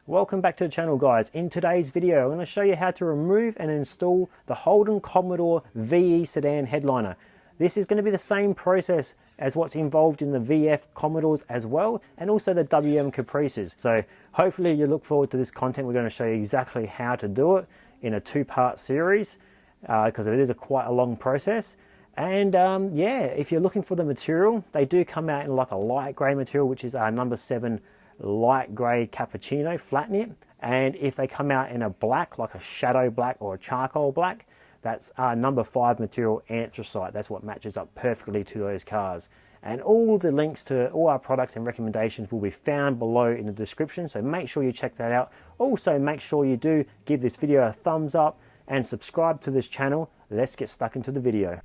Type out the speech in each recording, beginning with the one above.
Welcome back to the channel, guys. In today's video I'm going to show you how to remove and install the Holden Commodore VE sedan headliner. This is going to be the same process as what's involved in the VF Commodores as well, and also the WM Caprices. So hopefully you look forward to this content. We're going to show you exactly how to do it in a two-part series because it is quite a long process. And yeah, if you're looking for the material, they do come out in like a light grey material, which is our number 7 light grey cappuccino flat knit. And if they come out in a black, like a shadow black or a charcoal black, that's our number 5 material anthracite. That's what matches up perfectly to those cars. And all the links to all our products and recommendations will be found below in the description, so make sure you check that out. Also make sure you do give this video a thumbs up and subscribe to this channel. Let's get stuck into the video.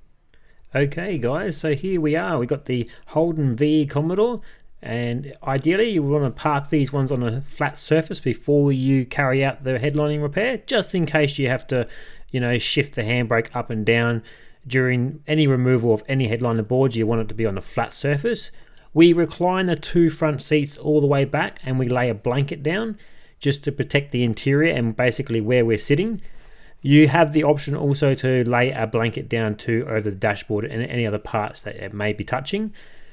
Okay guys, so here we are. We got the Holden VE Commodore, and ideally you want to park these ones on a flat surface before you carry out the headlining repair, just in case you have to, you know, shift the handbrake up and down during any removal of any headliner boards. You want it to be on a flat surface. We recline the 2 front seats all the way back and we lay a blanket down just to protect the interior and basically where we're sitting. You have the option also to lay a blanket down too over the dashboard and any other parts that it may be touching.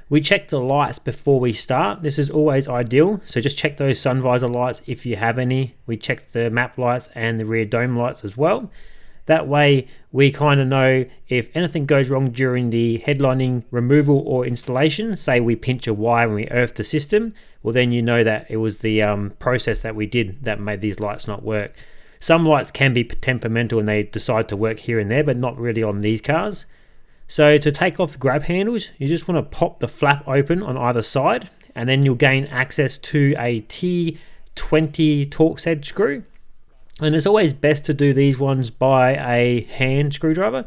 We check the lights before we start. This is always ideal, so just check those sun visor lights if you have any. We check the map lights and the rear dome lights as well. That way we kind of know if anything goes wrong during the headlining removal or installation. Say we pinch a wire and we earth the system, well then you know that it was the process that we did that made these lights not work. Some lights can be temperamental and they decide to work here and there, but not really on these cars. So to take off the grab handles, you just want to pop the flap open on either side, and then you'll gain access to a T20 Torx head screw. And it's always best to do these ones by a hand screwdriver,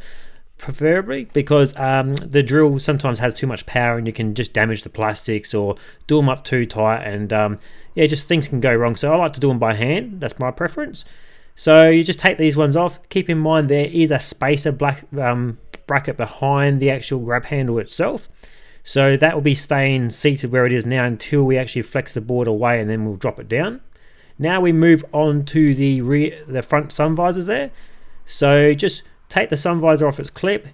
preferably, because the drill sometimes has too much power and you can just damage the plastics or do them up too tight, and yeah, just things can go wrong. So I like to do them by hand. That's my preference. So you just take these ones off. Keep in mind there is a spacer bracket behind the actual grab handle itself, so that will be staying seated where it is now until we actually flex the board away, and then we'll drop it down. Now we move on to the front sun visors there. So just take the sun visor off its clip.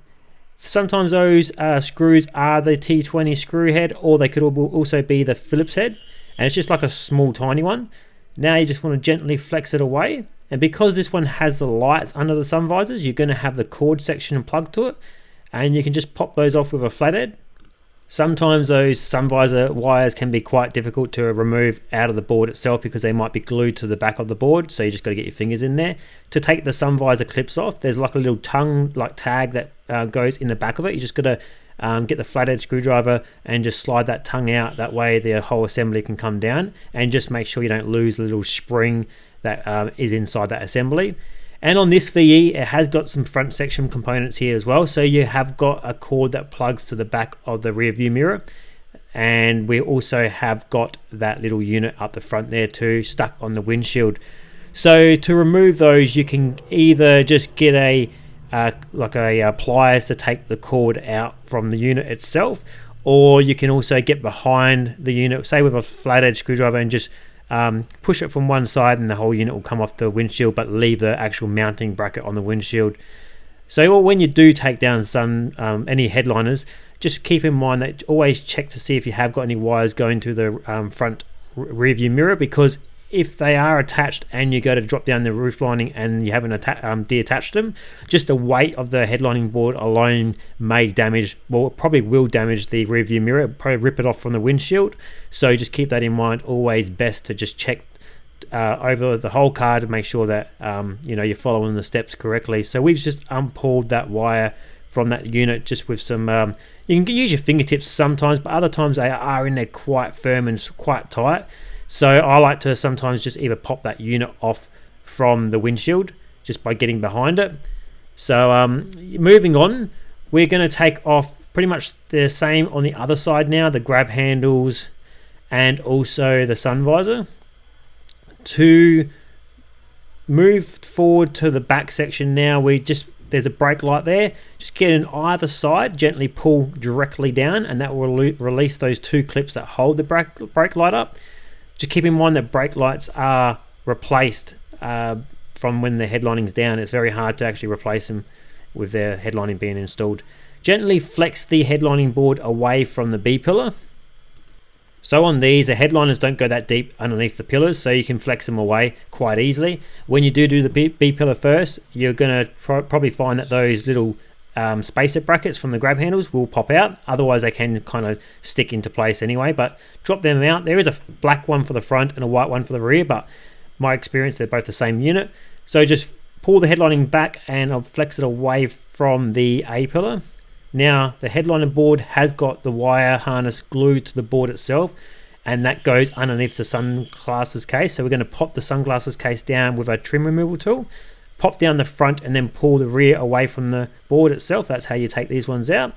Sometimes those screws are the T20 screw head, or they could also be the Phillips head, and it's just like a small tiny one. Now you just want to gently flex it away. And because this one has the lights under the sun visors, you're going to have the cord section plugged to it, and you can just pop those off with a flathead. Sometimes those sun visor wires can be quite difficult to remove out of the board itself because they might be glued to the back of the board, so you just got to get your fingers in there. To take the sun visor clips off, there's like a little tongue like tag that goes in the back of it. You just got to get the flathead screwdriver and just slide that tongue out. That way the whole assembly can come down, and just make sure you don't lose the little spring that is inside that assembly. And on this VE, it has got some front section components here as well, so you have got a cord that plugs to the back of the rear view mirror, and we also have got that little unit up the front there too, stuck on the windshield. So to remove those, you can either just get a pliers to take the cord out from the unit itself, or you can also get behind the unit, say with a flathead screwdriver, and just push it from one side, and the whole unit will come off the windshield, but leave the actual mounting bracket on the windshield. So when you do take down any headliners, just keep in mind that always check to see if you have got any wires going to the front rear view mirror, because if they are attached and you go to drop down the roof lining and you haven't deattached them, just the weight of the headlining board alone may damage, well, it probably will damage the rear view mirror, probably rip it off from the windshield. So just keep that in mind. Always best to just check over the whole car to make sure that you know, you're following the steps correctly. So we've just unpulled that wire from that unit just with some you can use your fingertips sometimes, but other times they are in there quite firm and quite tight. So I like to sometimes just either pop that unit off from the windshield just by getting behind it. So moving on, we're going to take off pretty much the same on the other side now, the grab handles and also the sun visor. To move forward to the back section now, there's a brake light there. Just get in either side, gently pull directly down, and that will release those 2 clips that hold the brake light up. Just keep in mind that brake lights are replaced from when the headlining's down. It's very hard to actually replace them with their headlining being installed. Gently flex the headlining board away from the B-pillar. So on these, the headliners don't go that deep underneath the pillars, so you can flex them away quite easily. When you do the B-pillar first, you're going to probably find that those little spacer brackets from the grab handles will pop out. Otherwise, they can kind of stick into place anyway, but drop them out. There is a black one for the front and a white one for the rear, but my experience, they're both the same unit. So just pull the headlining back and I'll flex it away from the A-pillar. Now the headliner board has got the wire harness glued to the board itself, and that goes underneath the sunglasses case. So we're going to pop the sunglasses case down with a trim removal tool, pop down the front and then pull the rear away from the board itself. That's how you take these ones out.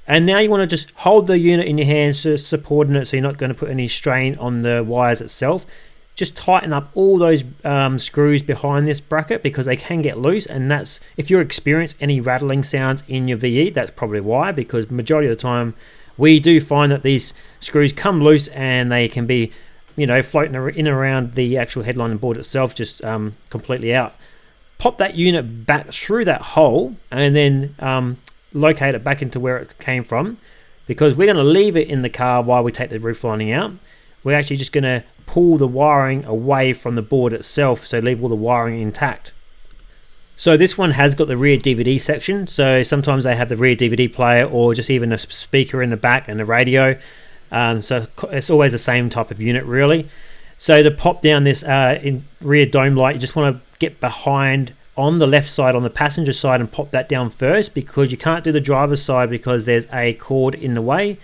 And now you want to just hold the unit in your hands, just supporting it so you're not going to put any strain on the wires itself. Just tighten up all those screws behind this bracket because they can get loose, and that's, if you experience any rattling sounds in your VE, that's probably why, because majority of the time we do find that these screws come loose and they can be, you know, floating in and around the actual headlining board itself, just completely out. Pop that unit back through that hole and then locate it back into where it came from, because we're going to leave it in the car while we take the roof lining out. We're actually just going to pull the wiring away from the board itself, so leave all the wiring intact. So this one has got the rear DVD section, so sometimes they have the rear DVD player or just even a speaker in the back and a radio. So it's always the same type of unit really. So to pop down this rear dome light, you just want to get behind on the left side, on the passenger side, and pop that down first, because you can't do the driver's side because there's a cord in the way,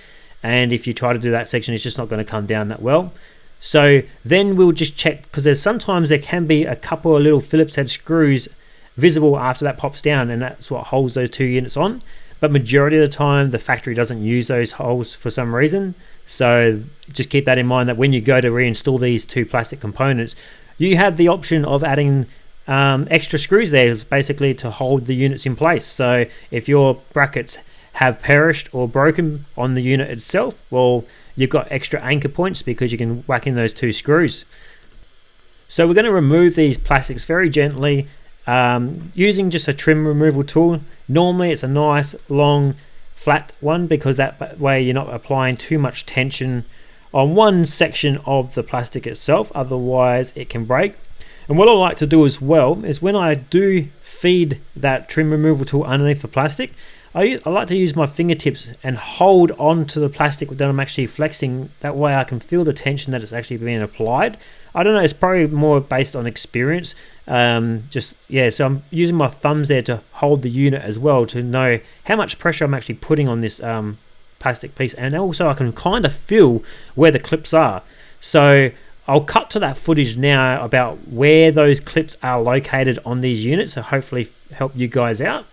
and if you try to do that section, it's just not going to come down that well. So then we'll just check, because sometimes there can be a couple of little Phillips head screws visible after that pops down, and that's what holds those two units on. But majority of the time the factory doesn't use those holes for some reason, so just keep that in mind, that when you go to reinstall these two plastic components, you have the option of adding extra screws there, basically to hold the units in place. So if your brackets have perished or broken on the unit itself, well, you've got extra anchor points because you can whack in those two screws. So we're going to remove these plastics very gently using just a trim removal tool. Normally it's a nice long flat one, because that way you're not applying too much tension on one section of the plastic itself, otherwise it can break. And what I like to do as well is, when I do feed that trim removal tool underneath the plastic, I like to use my fingertips and hold on to the plastic that I'm actually flexing. That way I can feel the tension that it's actually being applied. I don't know, it's probably more based on experience. So I'm using my thumbs there to hold the unit as well, to know how much pressure I'm actually putting on this plastic piece, and also I can kind of feel where the clips are. So I'll cut to that footage now about where those clips are located on these units, to hopefully help you guys out.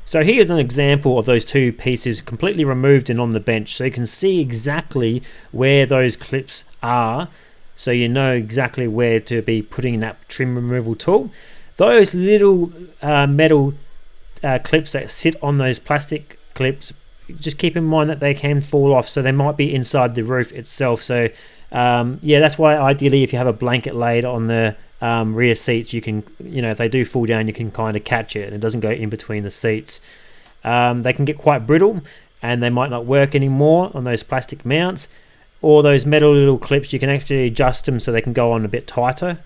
So here's an example of those two pieces completely removed and on the bench, so you can see exactly where those clips are, so you know exactly where to be putting that trim removal tool. Those little metal clips that sit on those plastic clips, just keep in mind that they can fall off, so they might be inside the roof itself. So that's why ideally if you have a blanket laid on the rear seats, you can, if they do fall down, you can kind of catch it and it doesn't go in between the seats. They can get quite brittle and they might not work anymore on those plastic mounts, or those metal little clips, you can actually adjust them so they can go on a bit tighter.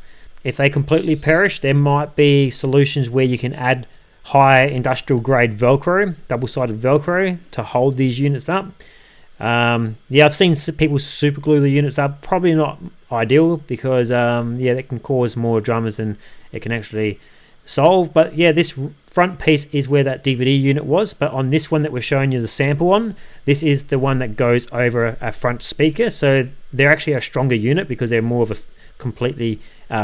If they completely perish, there might be solutions where you can add high industrial grade Velcro, double-sided Velcro, to hold these units up. I've seen people super glue the units up. Probably not ideal, because that can cause more dramas than it can actually solve. But yeah, this front piece is where that DVD unit was, but on this one that we're showing you the sample on, this is the one that goes over a front speaker. So they're actually a stronger unit because they're more of a completely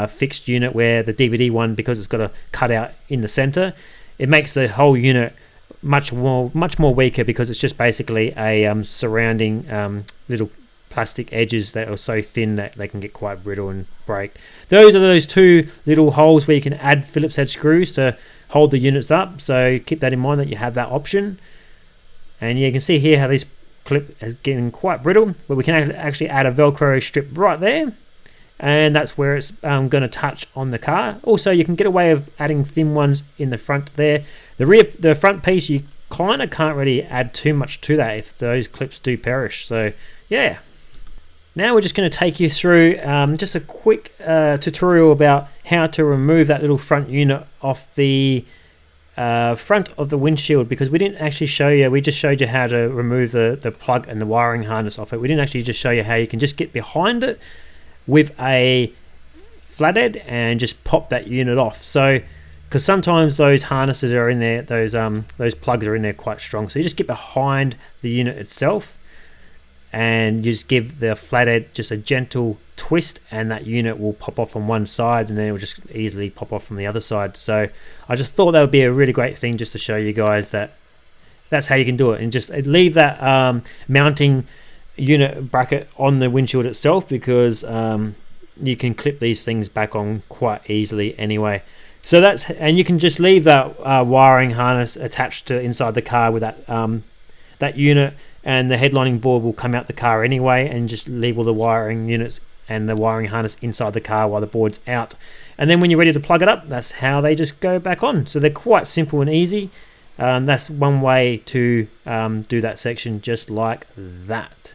fixed unit, where the DVD one, because it's got a cutout in the center, it makes the whole unit much more weaker, because it's just basically a surrounding little plastic edges that are so thin that they can get quite brittle and break. Those are those two little holes where you can add Phillips head screws to hold the units up, so keep that in mind that you have that option. And you can see here how this clip is getting quite brittle, but we can actually add a Velcro strip right there, and that's where it's going to touch on the car. Also, you can get away with adding thin ones in the front there. The front piece, you kind of can't really add too much to that if those clips do perish. So yeah. Now we're just going to take you through just a quick tutorial about how to remove that little front unit off the front of the windshield, because we didn't actually show you, we just showed you how to remove the plug and the wiring harness off it. We didn't actually just show you how you can just get behind it with a flathead and just pop that unit off. So because sometimes those harnesses are in there, those plugs are in there quite strong, so you just get behind the unit itself and you just give the flathead just a gentle twist, and that unit will pop off on one side, and then it will just easily pop off from the other side. So I just thought that would be a really great thing just to show you guys that that's how you can do it, and just leave that mounting unit bracket on the windshield itself, because you can clip these things back on quite easily anyway. So that's, and you can just leave that wiring harness attached to inside the car with that unit, and the headlining board will come out the car anyway, and just leave all the wiring units and the wiring harness inside the car while the board's out. And then when you're ready to plug it up, that's how they just go back on. So they're quite simple and easy. That's one way to do that section, just like that.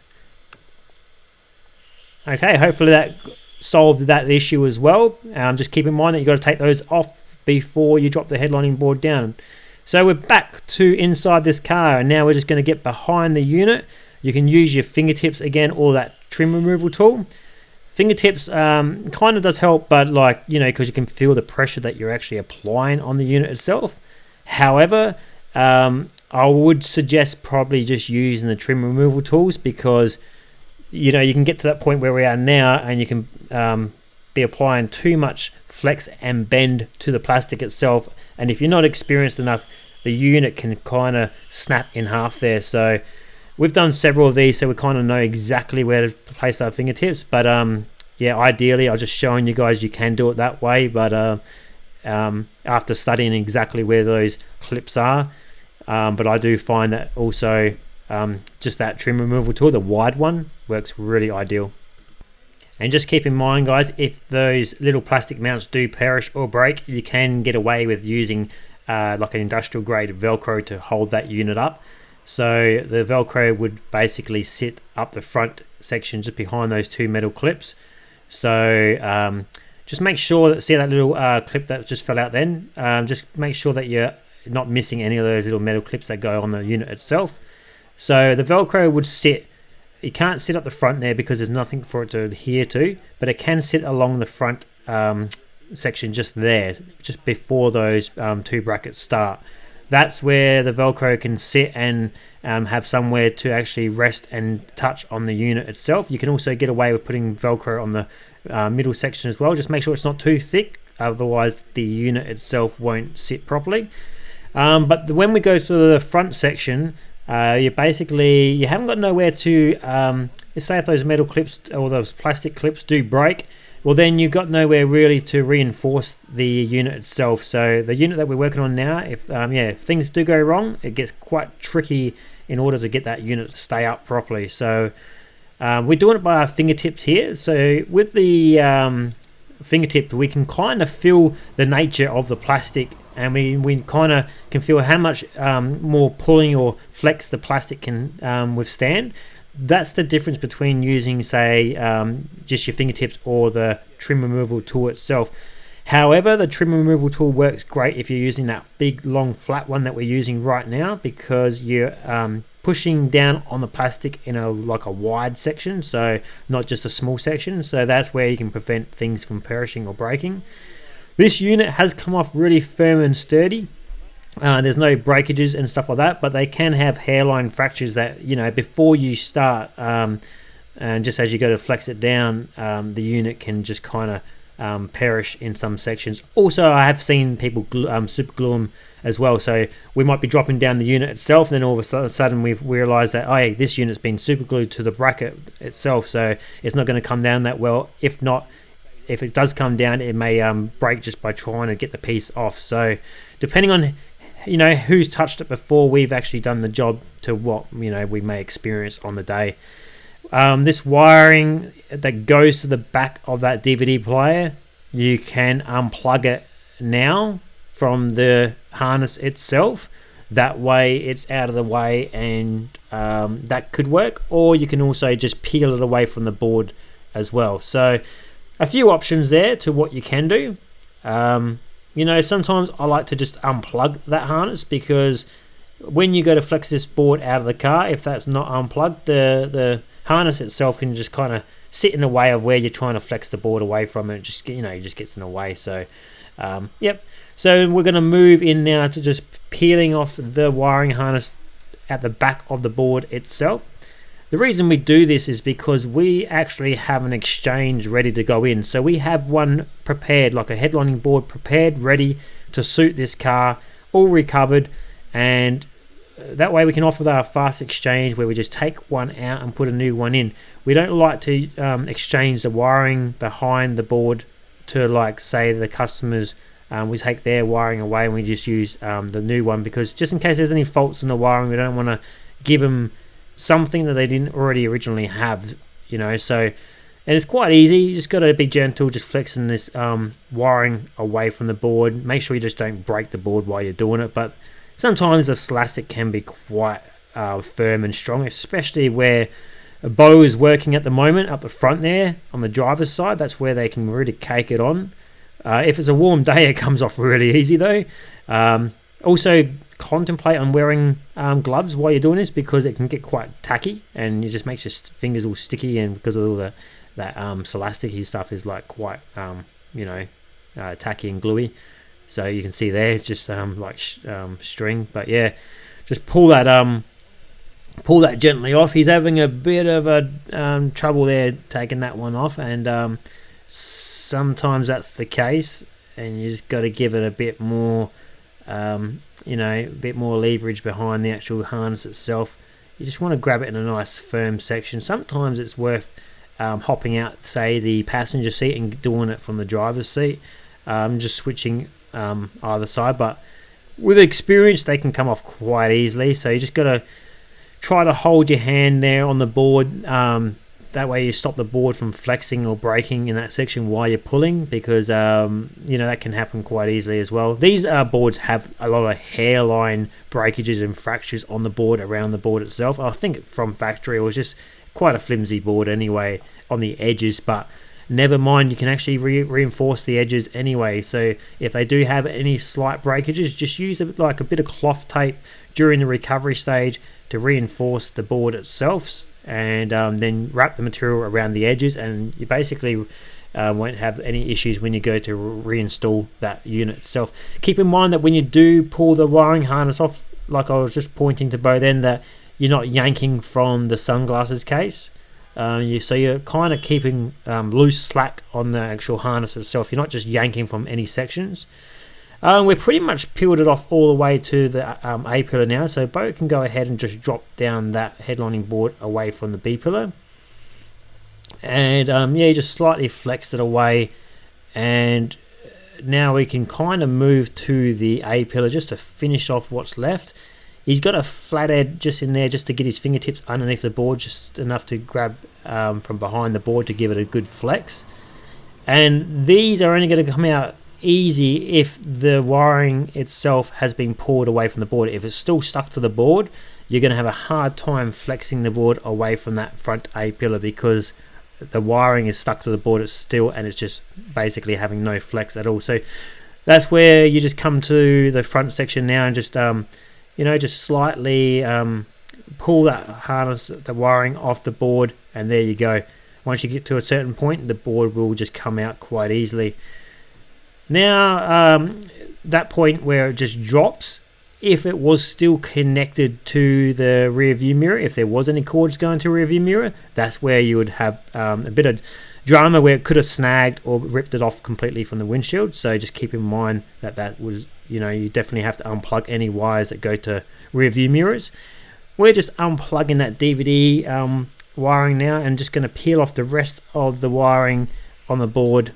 Okay, hopefully that solved that issue as well. Just keep in mind that you've got to take those off before you drop the headlining board down. So we're back to inside this car, and now we're just going to get behind the unit. You can use your fingertips again, or that trim removal tool. Fingertips kind of does help, but like, you know, because you can feel the pressure that you're actually applying on the unit itself. However, I would suggest probably just using the trim removal tools, because you know, you can get to that point where we are now, and you can be applying too much flex and bend to the plastic itself, and if you're not experienced enough, the unit can kind of snap in half there. So we've done several of these, so we kind of know exactly where to place our fingertips. But yeah, ideally I'm just showing you guys you can do it that way, but after studying exactly where those clips are, but I do find that also just that trim removal tool, the wide one, works really ideal. And just keep in mind, guys, if those little plastic mounts do perish or break, you can get away with using like an industrial grade Velcro to hold that unit up. So the Velcro would basically sit up the front section just behind those two metal clips. So just make sure that, see that little clip that just fell out then, just make sure that you're not missing any of those little metal clips that go on the unit itself. So the Velcro would sit, it can't sit up the front there because there's nothing for it to adhere to, but it can sit along the front section just there, just before those two brackets start. That's where the Velcro can sit and have somewhere to actually rest and touch on the unit itself. You can also get away with putting Velcro on the middle section as well. Just make sure it's not too thick, otherwise the unit itself won't sit properly. But when we go to the front section, you haven't got nowhere to, let's say if those metal clips or those plastic clips do break, well then you've got nowhere really to reinforce the unit itself. So the unit that we're working on now, if things do go wrong, it gets quite tricky in order to get that unit to stay up properly. So we're doing it by our fingertips here. So with the fingertip, we can kind of feel the nature of the plastic, and we kind of can feel how much more pulling or flex the plastic can withstand. That's the difference between using, say, just your fingertips or the trim removal tool itself. However, the trim removal tool works great if you're using that big long flat one that we're using right now, because you're pushing down on the plastic in like a wide section, so not just a small section. So that's where you can prevent things from perishing or breaking. This unit has come off really firm and sturdy. There's no breakages and stuff like that, but they can have hairline fractures that, you know, before you start, and just as you go to flex it down, the unit can just kind of perish in some sections. Also, I have seen people super glue them as well. So we might be dropping down the unit itself, and then all of a sudden we've realized that, oh, hey, this unit's been super glued to the bracket itself, so it's not going to come down that well. If not, if it does come down, it may break just by trying to get the piece off. So depending on, you know, who's touched it before we've actually done the job to what, you know, we may experience on the day. This wiring that goes to the back of that DVD player, you can unplug it now from the harness itself. That way it's out of the way, and that could work. Or you can also just peel it away from the board as well. So a few options there to what you can do. You know, sometimes I like to just unplug that harness, because when you go to flex this board out of the car, if that's not unplugged, the harness itself can just kind of sit in the way of where you're trying to flex the board away from it. Just, you know, it just gets in the way. So yep. So we're going to move in now to just peeling off the wiring harness at the back of the board itself. The reason we do this is because we actually have an exchange ready to go in. So we have one prepared, like a headlining board prepared, ready to suit this car, all recovered, and that way we can offer our fast exchange where we just take one out and put a new one in. We don't like to exchange the wiring behind the board to, like, say, the customers. We take their wiring away and we just use the new one, because just in case there's any faults in the wiring, we don't want to give them something that they didn't already originally have, you know. So, and it's quite easy. You just got to be gentle, just flexing this wiring away from the board. Make sure you just don't break the board while you're doing it. But sometimes the elastic can be quite firm and strong, especially where a bow is working at the moment up the front there on the driver's side. That's where they can really cake it on. If it's a warm day, it comes off really easy though. Also, contemplate on wearing gloves while you're doing this, because it can get quite tacky and it just makes your fingers all sticky, and because of all that elasticy stuff is like quite you know, tacky and gluey. So you can see there it's just like string. But yeah, just pull that gently off. He's having a bit of a trouble there taking that one off, and sometimes that's the case, and you just got to give it a bit more you know, a bit more leverage behind the actual harness itself. You just want to grab it in a nice firm section. Sometimes it's worth hopping out, say, the passenger seat and doing it from the driver's seat, just switching either side. But with experience, they can come off quite easily. So you just got to try to hold your hand there on the board. That way you stop the board from flexing or breaking in that section while you're pulling, because you know, that can happen quite easily as well. These boards have a lot of hairline breakages and fractures on the board, around the board itself. I think from factory it was just quite a flimsy board anyway on the edges, but never mind, you can actually reinforce the edges anyway. So if they do have any slight breakages, just use like a bit of cloth tape during the recovery stage to reinforce the board itself, and then wrap the material around the edges, and you basically won't have any issues when you go to reinstall that unit itself. Keep in mind that when you do pull the wiring harness off, like I was just pointing to Bo then, that you're not yanking from the sunglasses case. So you're kind of keeping loose slack on the actual harness itself. You're not just yanking from any sections. We're pretty much peeled it off all the way to the A pillar now, so Bo can go ahead and just drop down that headlining board away from the B pillar, and yeah, just slightly flex it away, and now we can kind of move to the A pillar just to finish off what's left. He's got a flat edge just in there, just to get his fingertips underneath the board, just enough to grab from behind the board to give it a good flex. And these are only going to come out easy if the wiring itself has been pulled away from the board. If it's still stuck to the board, you're going to have a hard time flexing the board away from that front A pillar, because the wiring is stuck to the board still, and it's just basically having no flex at all. So that's where you just come to the front section now and just you know, just slightly pull that harness, the wiring off the board, and there you go. Once you get to a certain point, the board will just come out quite easily. Now, that point where it just drops, if it was still connected to the rear view mirror, if there was any cords going to rear view mirror, that's where you would have a bit of drama where it could have snagged or ripped it off completely from the windshield. So just keep in mind that that was, you know, you definitely have to unplug any wires that go to rear view mirrors. We're just unplugging that DVD wiring now, and just going to peel off the rest of the wiring on the board.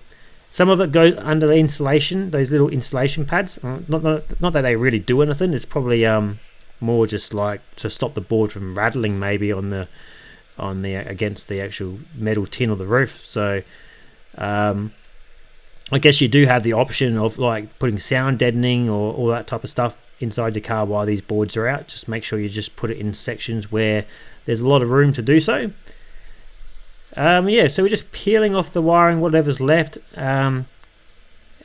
Some of it goes under the insulation, those little insulation pads. Not that they really do anything. It's probably more just like to stop the board from rattling maybe on the on the against the actual metal tin of the roof. So I guess you do have the option of like putting sound deadening or all that type of stuff inside your car while these boards are out. Just make sure you just put it in sections where there's a lot of room to do so. Yeah, so we're just peeling off the wiring, whatever's left.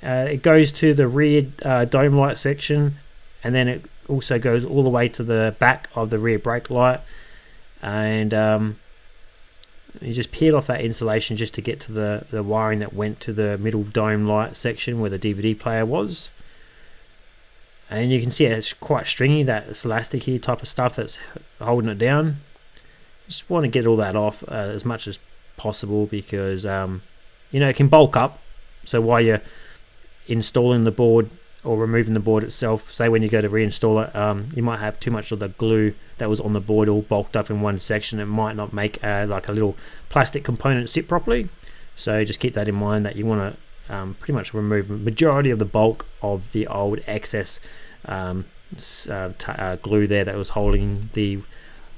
It goes to the rear dome light section, and then it also goes all the way to the back of the rear brake light. And you just peel off that insulation just to get to the wiring that went to the middle dome light section where the DVD player was. And you can see it's quite stringy, that it's elasticy type of stuff that's holding it down. Just want to get all that off as much as possible, because it can bulk up. So while you're installing the board or removing the board itself, say when you go to reinstall it, you might have too much of the glue that was on the board all bulked up in one section. It might not make like a little plastic component sit properly. So just keep that in mind, that you want to pretty much remove the majority of the bulk of the old excess glue there that was holding the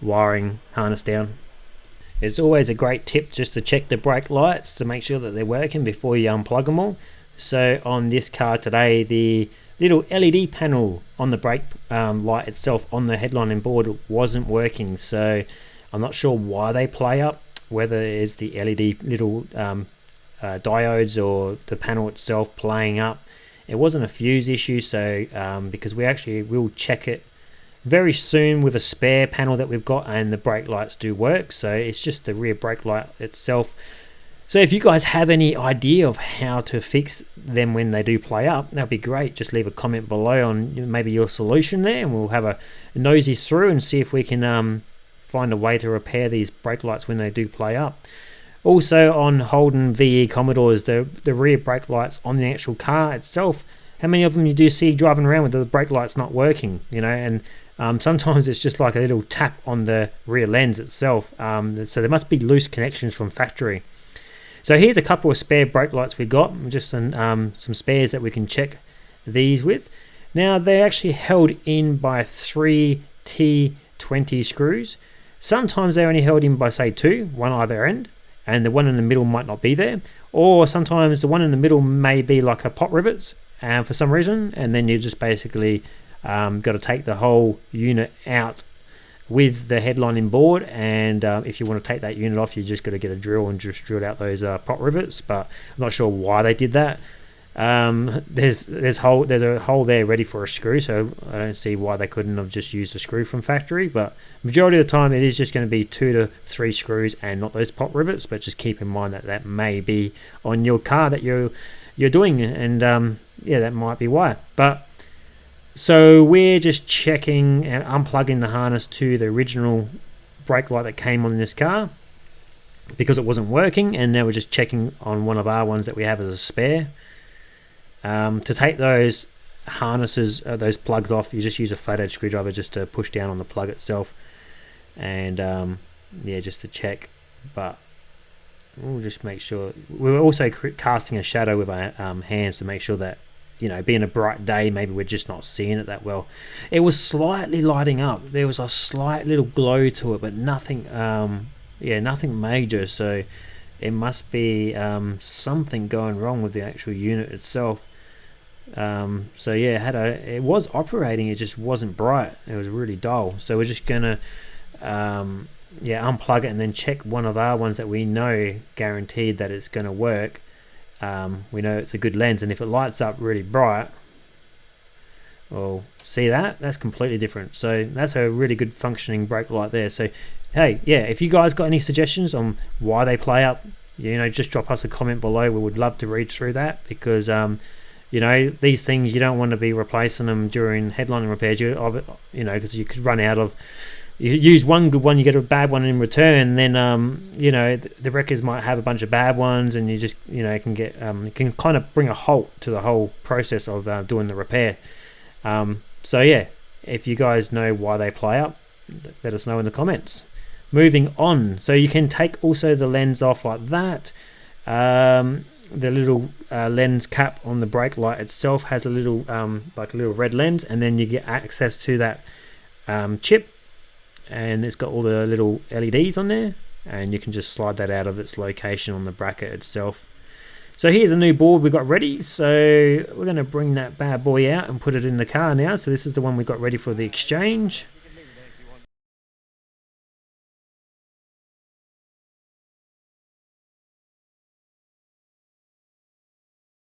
wiring harness down. It's always a great tip just to check the brake lights to make sure that they're working before you unplug them all. So on this car today, the little LED panel on the brake light itself on the headlining board wasn't working. So I'm not sure why they play up, whether it's the LED little diodes or the panel itself playing up. It wasn't a fuse issue, so because we will check it very soon with a spare panel that we've got, and the brake lights do work. So it's just the rear brake light itself. So if you guys have any idea of how to fix them when they do play up, that'd be great. Just leave a comment below on maybe your solution there, and we'll have a nosy through and see if we can find a way to repair these brake lights when they do play up. Also on Holden VE Commodores, the rear brake lights on the actual car itself, how many of them you do see driving around with the brake lights not working, and sometimes it's just like a little tap on the rear lens itself. So there must be loose connections from factory. So here's a couple of spare brake lights we got, just some spares that we can check these with. Now they're actually held in by 3 T20 screws. Sometimes they're only held in by say 2, one either end, and the one in the middle might not be there. Or sometimes the one in the middle may be like a pot rivets for some reason, and then you just basically got to take the whole unit out with the headlining board, and if you want to take that unit off, you just got to get a drill and just drill out those pot rivets. But I'm not sure why they did that. There's a hole there ready for a screw, so I don't see why they couldn't have just used a screw from factory. But majority of the time it is just going to be 2 to 3 screws and not those pot rivets. But just keep in mind that may be on your car that you're doing, and yeah, that might be why. But so we're just checking and unplugging the harness to the original brake light that came on this car, because it wasn't working, and now we're just checking on one of our ones that we have as a spare. To take those harnesses, those plugs off, you just use a flathead screwdriver just to push down on the plug itself, and yeah, just to check. But we'll just make sure. We're also casting a shadow with our hands to make sure that, being a bright day, maybe we're just not seeing it that well. It was slightly lighting up. There was a slight little glow to it, but nothing, nothing major. So it must be something going wrong with the actual unit itself. So yeah, it was operating. It just wasn't bright. It was really dull. So we're just gonna, unplug it and then check one of our ones that we know guaranteed that it's gonna work. We know it's a good lens, and if it lights up really bright, well, see that's completely different. So that's a really good functioning brake light there. So hey, yeah, if you guys got any suggestions on why they play up, just drop us a comment below. We would love to read through that, because these things, you don't want to be replacing them during headlining repairs, because you could run out of. You use one good one, you get a bad one in return, then the wreckers might have a bunch of bad ones, and you just can get it can kind of bring a halt to the whole process of doing the repair. So yeah, if you guys know why they play up, let us know in the comments. Moving on, so you can take also the lens off like that. The little lens cap on the brake light itself has a little like a little red lens, and then you get access to that chip, and it's got all the little LEDs on there. and you can just slide that out of its location on the bracket itself. So here's the new board we got ready. So we're going to bring that bad boy out and put it in the car now. So this is the one we got ready for the exchange.